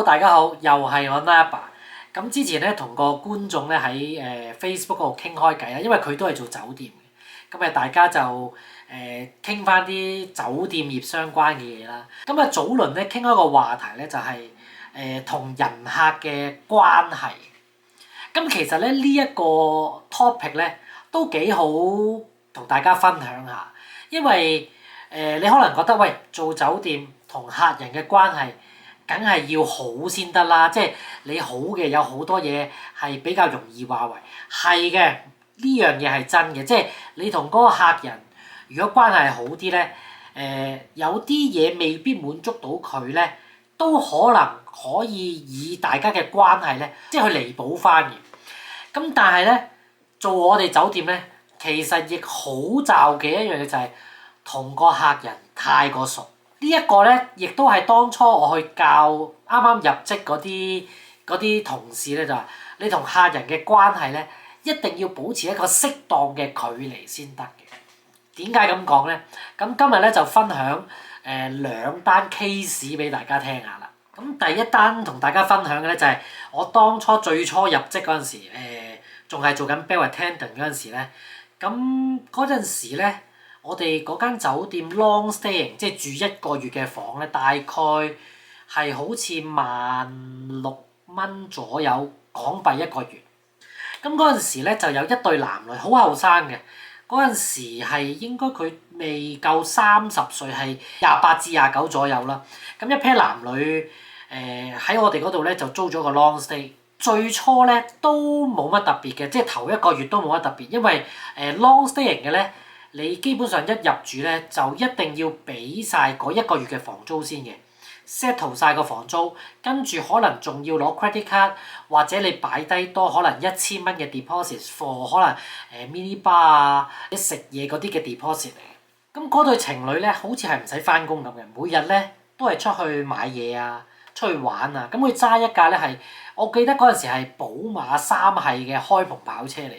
Hello，大家好，又係我 Naba。咁之前咧同個觀眾咧喺Facebook 嗰度傾開偈啦，因為佢都係做酒店嘅，咁大家就傾翻啲酒店業相關嘅嘢啦。咁早輪咧傾開個話題咧就係同人客嘅關係。咁其實咧呢一個 topic 咧都幾好同大家分享下，因為你可能覺得喂，做酒店同客人嘅關係梗係要好先得啦，即係你好嘅有好多嘢係比較容易話為係嘅，呢樣嘢係真嘅，即係你同嗰個客人如果關係好啲咧，有啲嘢未必滿足到佢咧，都可能可以以大家嘅關係咧，即係去彌補翻嘅。咁但係咧，做我哋酒店咧，其實亦好罩嘅一樣嘢就係同個客人太過熟。呢一個咧，亦都係當初我去教啱啱入職嗰啲同事咧，就話你同客人嘅關係咧，一定要保持一個適當嘅距離先得嘅。點解咁講咧？咁今日咧就分享兩單 case 俾大家聽下啦。咁第一單同大家分享嘅咧就係我當初最初入職嗰陣時，仲係做緊 bell attendant 嗰陣時咧，咁嗰陣時咧。我哋嗰間酒店 long staying 即係住1個月嘅房咧，大概係好似16,000左右港幣1個月。咁嗰陣時咧就有一對男女，好後生嘅。嗰陣時係應該佢未夠30歲，係28至29左右啦。咁一 pair 男女喺我哋嗰度咧就租咗個 long stay。最初咧都冇乜特別嘅，即係頭1個月都冇乜特別，因為long staying 嘅咧。你基本上一入住咧，就一定要俾晒嗰1個月嘅房租先嘅 settle 晒個房租，跟住可能仲要攞 credit card， 或者你擺低多可能1000蚊嘅 deposit for 可能mini bar 啊，啲食嘢嗰啲嘅 deposit 嚟嘅。咁嗰對情侶咧，好似係唔使翻工咁嘅，每日咧都係出去買嘢啊，出去玩啊。咁佢揸一架咧係，我記得嗰陣時係寶馬3系嘅開篷跑車嚟。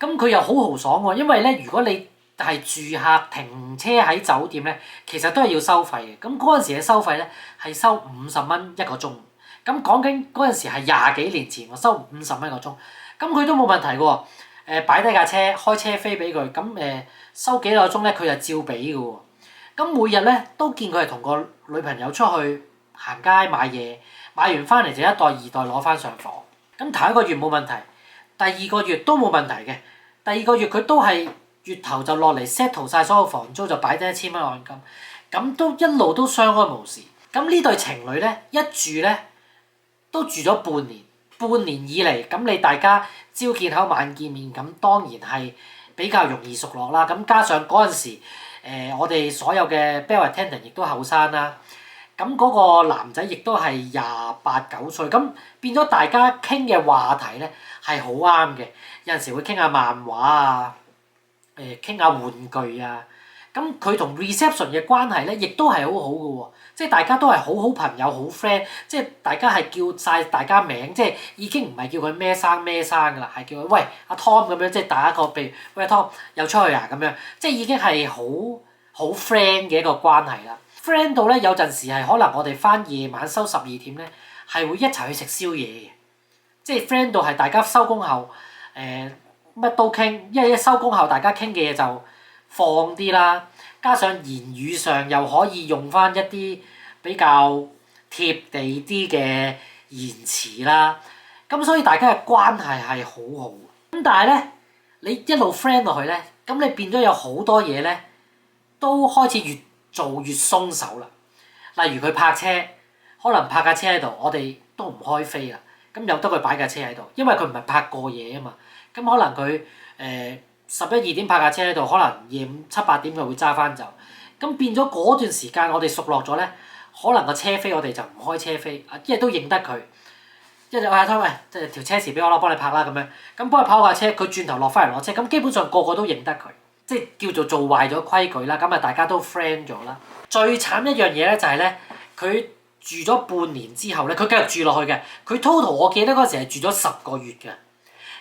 咁佢又好豪爽喎，因為咧，如果你係住客停車喺酒店咧，其實都係要收費嘅。咁嗰陣時嘅收費咧係收50蚊1個鐘。咁講緊嗰陣時係20幾年前，我收50蚊1個鐘。咁佢都冇問題嘅喎。擺低架車，開車飛俾佢，咁收幾個鐘咧，佢就照俾嘅喎。咁每日咧都見佢係同個女朋友出去行街買嘢，買完翻嚟就1袋2袋攞翻上房。咁頭1個月冇問題。第2個月都冇問題嘅，第2個月佢都係月頭就落嚟 settle 晒所有房租，就擺低1000蚊按金，咁都一路都相安無事。咁呢對情侶咧一住咧都住咗半年，半年以嚟咁你大家朝見口晚見面，咁當然係比較容易熟絡啦。咁加上嗰陣時我哋所有嘅 bell attendant 亦都後生啦。咁嗰個男仔亦都係28、9歲，咁變咗大家傾嘅話題咧係好啱嘅，有陣時會傾下漫畫啊，傾下玩具啊。咁佢同 reception 嘅關係咧，亦都係好好嘅喎，即係大家都係好好朋友，好 friend，即係大家係叫晒大家名，即係已經唔係叫佢咩生㗎啦，係叫佢喂阿 Tom 咁樣，即係打一個譬如喂 Tom 又出去啊咁樣，即係已經係好 friend 嘅一個關係啦。friend 到咧有陣時係可能我哋翻夜晚收12點咧，係會一齊去食宵夜嘅，即係 friend 到係大家收工後乜都傾，因為一收工後大家傾嘅嘢就放啲啦，加上言語上又可以用翻一啲比較貼地啲嘅言辭啦，咁所以大家嘅關係係好好。咁但係咧，你一路 friend 落去咧，咁你變咗有好多嘢咧，都開始越做越鬆手啦，例如佢泊車，可能泊架車喺度，我哋都唔開飛啦，咁由得佢擺架車喺度，因為佢唔係泊過夜啊嘛，咁可能佢11、2點泊架車喺度，可能夜午7、8點佢會揸翻走，咁變咗嗰段時間我哋熟絡咗咧，可能個車飛我哋就唔開車飛，因為都認得佢，一就阿湯喂，即係條車匙俾我啦，幫你泊啦咁樣，咁幫佢跑架車，佢轉頭落翻嚟攞車，咁基本上個個都認得佢。即係叫做做壞咗規矩啦，咁啊大家都 friend 咗啦。最慘一樣嘢咧就係咧，佢住咗半年之後咧，佢繼續住落去嘅。佢 total 我記得嗰陣時係住咗10個月嘅。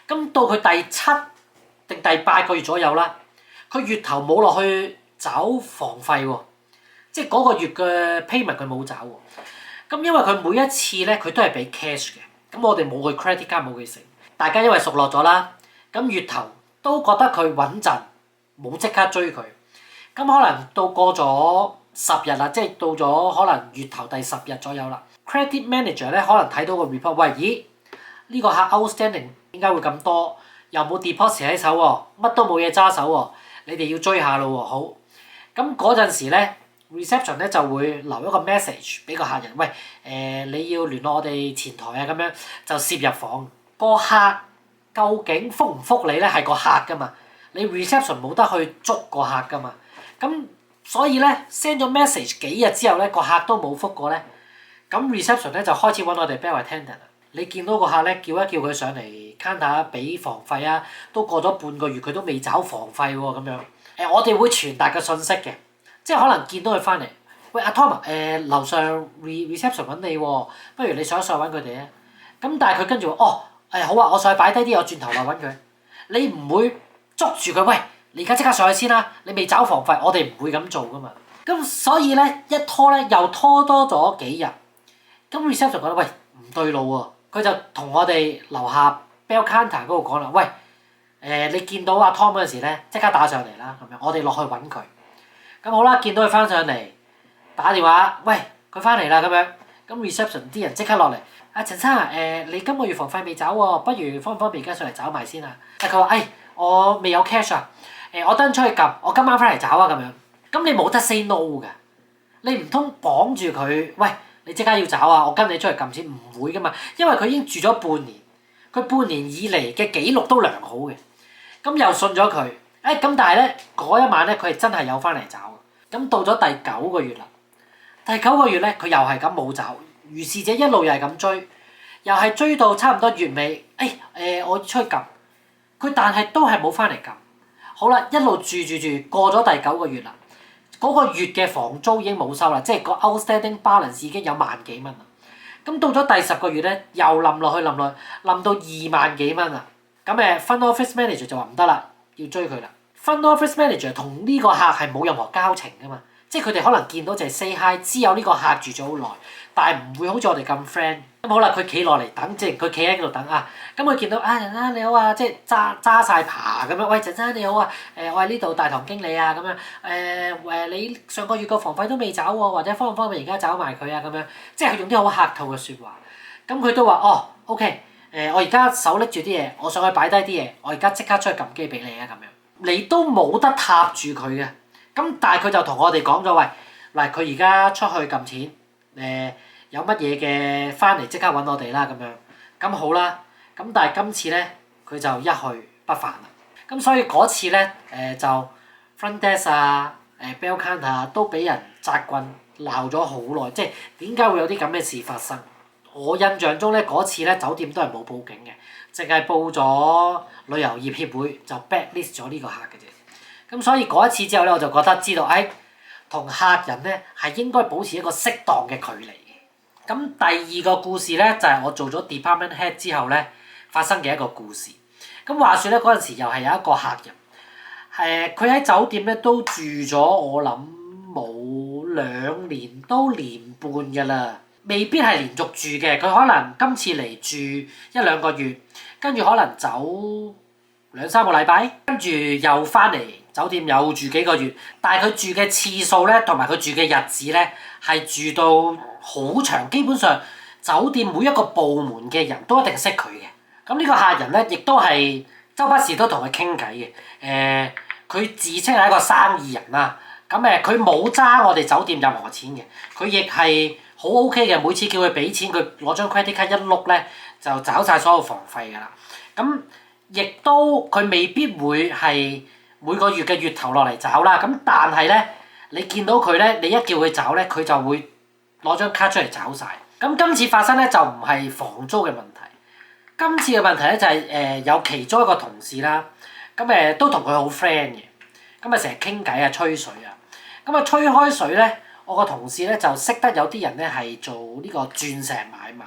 咁到佢第7定第8個月左右啦，佢月頭冇落去找房費喎，即係嗰個月嘅 payment 佢冇找喎。咁因為佢每一次咧佢都係俾 cash 嘅，咁我哋冇佢 credit card 冇佢成，大家因為熟絡咗啦，咁月頭都覺得佢穩陣，冇即刻追佢。咁可能到過咗10日啦，即係到咗可能月頭第10日左右啦。Credit manager 咧可能睇到個 report，喂，咦呢個客 outstanding 點解會咁多？又冇 deposit 喺手喎，乜都冇嘢揸手喎，你哋要追下咯喎。好，咁嗰陣時咧 reception 咧就會留一個 message 俾個客人，喂你要聯絡我哋前台啊，咁樣就攝入房。個客究竟覆唔覆你咧係個客噶嘛，你 reception 冇得去捉個客噶嘛。咁所以咧 send 咗 message 幾日之後咧個客都冇覆過咧，咁 reception 咧就開始揾我哋 bell attendant 啦。你見到個客咧叫一叫佢上嚟 counter 俾房費啊，都過咗半個月佢都未找房費喎咁樣。我哋會傳達個信息嘅，即係可能見到佢翻嚟，喂阿 Tom 樓上 reception 揾你喎，不如你上一上揾佢哋啊。咁但係佢跟住話好啊，我上去擺低啲，我轉頭嚟揾佢。你唔會捉住佢，喂！你而家即刻上去先啦！你未找房費，我哋唔會咁做噶嘛。咁所以咧，一拖咧又拖多咗幾日。咁 reception 覺得喂唔對路喎，佢就同我哋樓下 bell counter 嗰度講啦，喂你見到阿 Tom 嗰陣時咧，即刻打上嚟啦咁樣，我哋落去揾佢。咁好啦，見到佢翻上嚟，打電話，喂佢翻嚟啦咁樣。咁 reception 啲人即刻落嚟，阿陳生你今個月房費未找喎，不如方唔方便而家上嚟找埋先啊？佢話我未有 cash 啊。我等陣出去撳，我今晚翻嚟找啊咁樣。咁你冇得 say no 㗎，你唔通綁住佢？喂，你即刻要找啊！我跟你出去撳錢，唔會㗎嘛。因為佢已經住咗半年，佢半年以嚟嘅記錄都良好嘅。咁又信咗佢，咁但係咧嗰一晚咧佢係真係有翻嚟找。咁到咗第9個月啦，第9個月咧佢又係咁冇找，如是者一路又係咁追，又係追到差唔多月尾，我出去撳，佢但係都係冇翻嚟撳。好啦，一路住過咗第9個月啦，嗰個月嘅房租已經冇收啦，即係個 outstanding balance 已經有萬幾蚊啦。咁到咗第10個月咧，又冧落去，冧到2萬幾蚊啦。咁front office manager 就話唔得啦，要追佢啦。front office manager 同呢個客係冇任何交情噶嘛，即係佢哋可能見到就係 say hi，知有呢個客住咗好耐，但係唔會好似我哋咁 friend。咁好啦，佢企落嚟等，即係佢企喺度等啊。咁佢見到陳生你好啊，即係揸晒爬咁樣。喂，陳生你好啊，我係呢度大堂經理啊咁樣。你上個月個房費都未找喎，或者方唔方便而家找埋佢啊咁樣。即係佢用啲好客套嘅説話。咁佢都話OK，我而家手拎住啲嘢，我上去擺低啲嘢，我而家即刻出去撳機俾你啊咁樣。你都冇得踏住佢嘅。咁但係佢就同我哋講咗，喂，嗱佢而家出去撳錢，有乜嘢嘅翻嚟即刻揾我哋啦咁樣。咁好啦，咁但係今次咧佢就一去不返啦。咁所以嗰次咧就 front desk 啊bell counter 啊都俾人責棍鬧咗好耐，即係點解會有啲咁嘅事發生？我印象中咧嗰次咧酒店都係冇報警嘅，淨係報咗旅遊業協會就 blacklist 咗呢個客嘅啫。咁所以嗰一次之後咧我就覺得知道同客人咧係應該保持一個適當嘅距離。咁第2個故事咧就係我做咗 department head 之後咧發生嘅一個故事。咁話說咧嗰陣時又係有一個客人，佢喺酒店咧都住咗我諗冇2年都年半㗎啦，未必係連續住嘅。佢可能今次嚟住1-2個月，跟住可能走2-3個禮拜，跟住又翻嚟酒店又住幾個月。但係佢住嘅次數咧同埋佢住嘅日子咧係住到好長，基本上酒店每一個部門嘅人都一定識佢嘅。咁呢個客人咧，亦都係周不時都同佢傾偈嘅。佢自稱係一個生意人啦。咁佢冇揸我哋酒店任何錢嘅，佢亦係好 OK 嘅。每次叫佢俾錢，佢攞張 credit card 一碌咧，就找晒所有房費㗎啦。咁亦都佢未必會係每個月嘅月頭落嚟找啦。咁但係咧，你見到佢咧，你一叫佢找咧，佢就會攞張卡出嚟找晒。咁今次發生咧就唔係房租嘅問題，今次嘅問題咧就係有其中一個同事啦，咁都同佢好 friend 嘅，咁成日傾偈啊吹水啊，咁吹開水咧，我個同事咧就識得有啲人咧係做呢個鑽石買賣，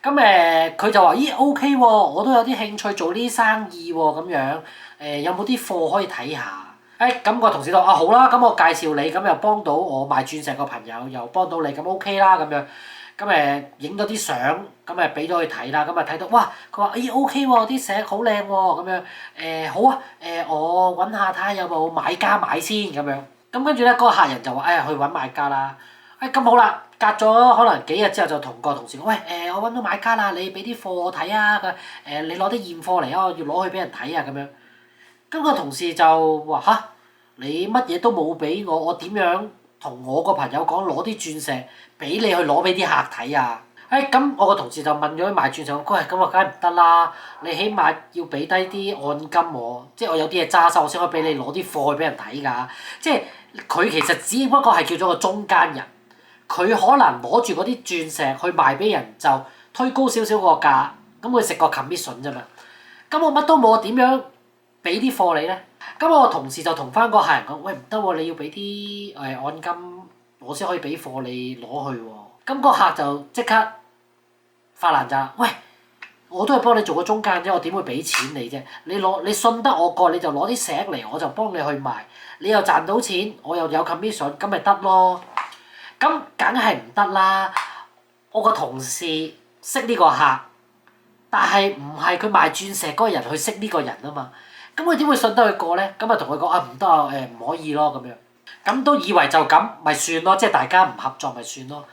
咁佢就話咦 OK 喎，我都有啲興趣做呢啲生意喎，咁樣有冇啲貨可以睇下？咁個同事就好啦，咁我介紹你，咁又幫到我賣鑽石個朋友，又幫到你，咁 OK 啦咁樣。咁影咗啲相，咁俾咗佢睇啦，咁睇到哇，佢話OK 喎，啲石好靚喎，咁樣好啊，我揾下睇下有冇買家買先咁樣。咁跟住咧，嗰個客人就話去揾買家啦。咁好啦，隔咗可能幾日之後就同個同事講，喂我揾到買家啦，你俾啲貨我睇啊，你攞啲現貨嚟啊，我要攞去俾人睇啊咁樣。咁個同事就話嚇，你乜嘢都冇俾我，我點樣同我個朋友講攞啲鑽石俾你去攞俾啲客睇啊？咁我個同事就問咗賣鑽石，喂，咁我梗係唔得啦，你起碼要俾低啲按金我，即係我有啲嘢揸手，我先可以俾你攞啲貨去俾人睇㗎。即係佢其實只不過係叫咗個中間人。佢可能攞住嗰啲鑽石去賣俾人，就推高少少個價，咁佢食個 commission 啫嘛。咁我乜都冇，我點樣俾啲貨你咧？咁我同事就同翻個客人講，喂，唔得喎，你要俾啲按金，我先可以俾貨你攞去喎。咁個客就即刻發爛渣，喂，我都係幫你做個中間啫，我點會俾錢你啫？你信得我過，你就攞啲石嚟，我就幫你去賣，你又賺到錢，我又有 commission，咁咪得咯。咁梗係唔得啦！我個同事識呢個客，但係唔係佢賣鑽石嗰個人去識呢個人啊嘛？咁佢點會信得佢過咧？咁啊同佢講唔得啊，唔可以咯咁樣。咁都以為就咁，咪算咯，即係大家唔合作咪算咯。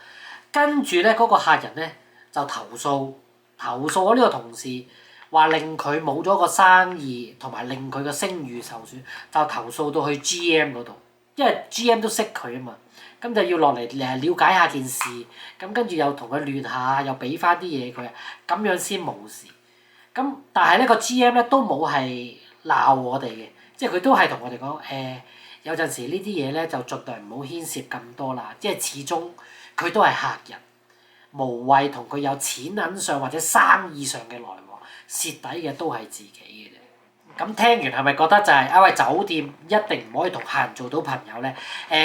跟住咧嗰個客人咧就投訴咗呢個同事，話令佢冇咗個生意，同埋令佢個聲譽受損，就投訴到去 GM 嗰度，因為 GM 都識佢啊嘛。咁就要落嚟了解下件事，咁跟住又同佢亂下，又俾翻啲嘢佢，咁樣先冇事。咁但係咧個 GM 咧都冇係鬧我哋嘅，即係佢都係同我哋講有陣時呢啲嘢咧就盡量唔好牽涉咁多啦，即係始終佢都係客人，無謂同佢有錢銀上或者生意上嘅來往，蝕底嘅都係自己嘅啫。咁聽完係咪覺得就係喂，酒店一定唔可以同客人做到朋友咧？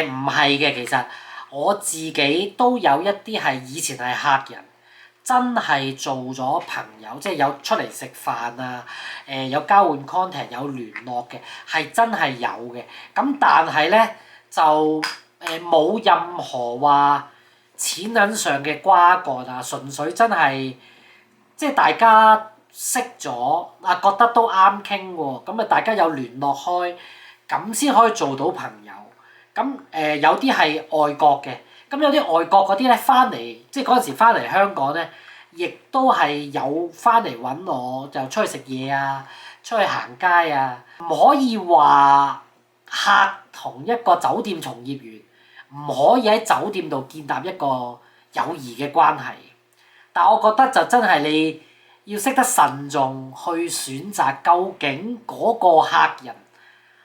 唔係嘅，其實我自己都有一啲係以前係客人，真係做咗朋友，即係有出嚟食飯啊，有交換 contact 有聯絡嘅，係真係有嘅。咁但係咧就冇任何話錢銀上嘅瓜葛啊，純粹真係即係大家識咗啊，覺得都啱傾喎，咁啊大家有聯絡開，咁先可以做到朋友。咁有啲係外國嘅，咁有啲外國嗰啲咧翻嚟，即係嗰陣時翻嚟香港咧，亦都係有翻嚟揾我，就出去食嘢啊，出去行街啊，唔可以話客同一個酒店從業員唔可以喺酒店度建立一個友誼嘅關係。但我覺得就真係你要識得慎重去選擇，究竟嗰個客人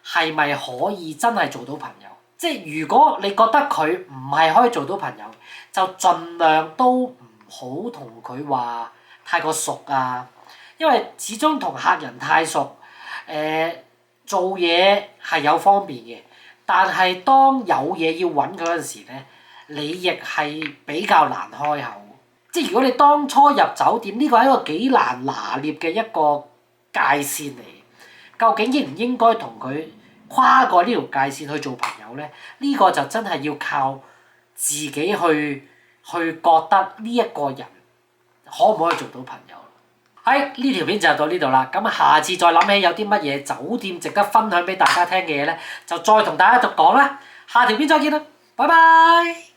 係咪可以真係做到朋友？即係如果你覺得佢唔係可以做到朋友，就盡量都唔好同佢話太過熟啊，因為始終同客人太熟，做嘢係有方便嘅，但係當有嘢要揾佢嗰陣時咧，你亦係比較難開口。即係如果你當初入酒店，呢個係一個幾難拿捏嘅一個界線嚟。究竟應唔應該同佢跨過呢條界線去做朋友咧？呢個就真係要靠自己去覺得呢一個人可唔可以做到朋友。呢條片就到呢度啦。咁下次再諗起有啲乜嘢酒店值得分享俾大家聽嘅嘢咧，就再同大家講啦。下條片再見啦，拜拜。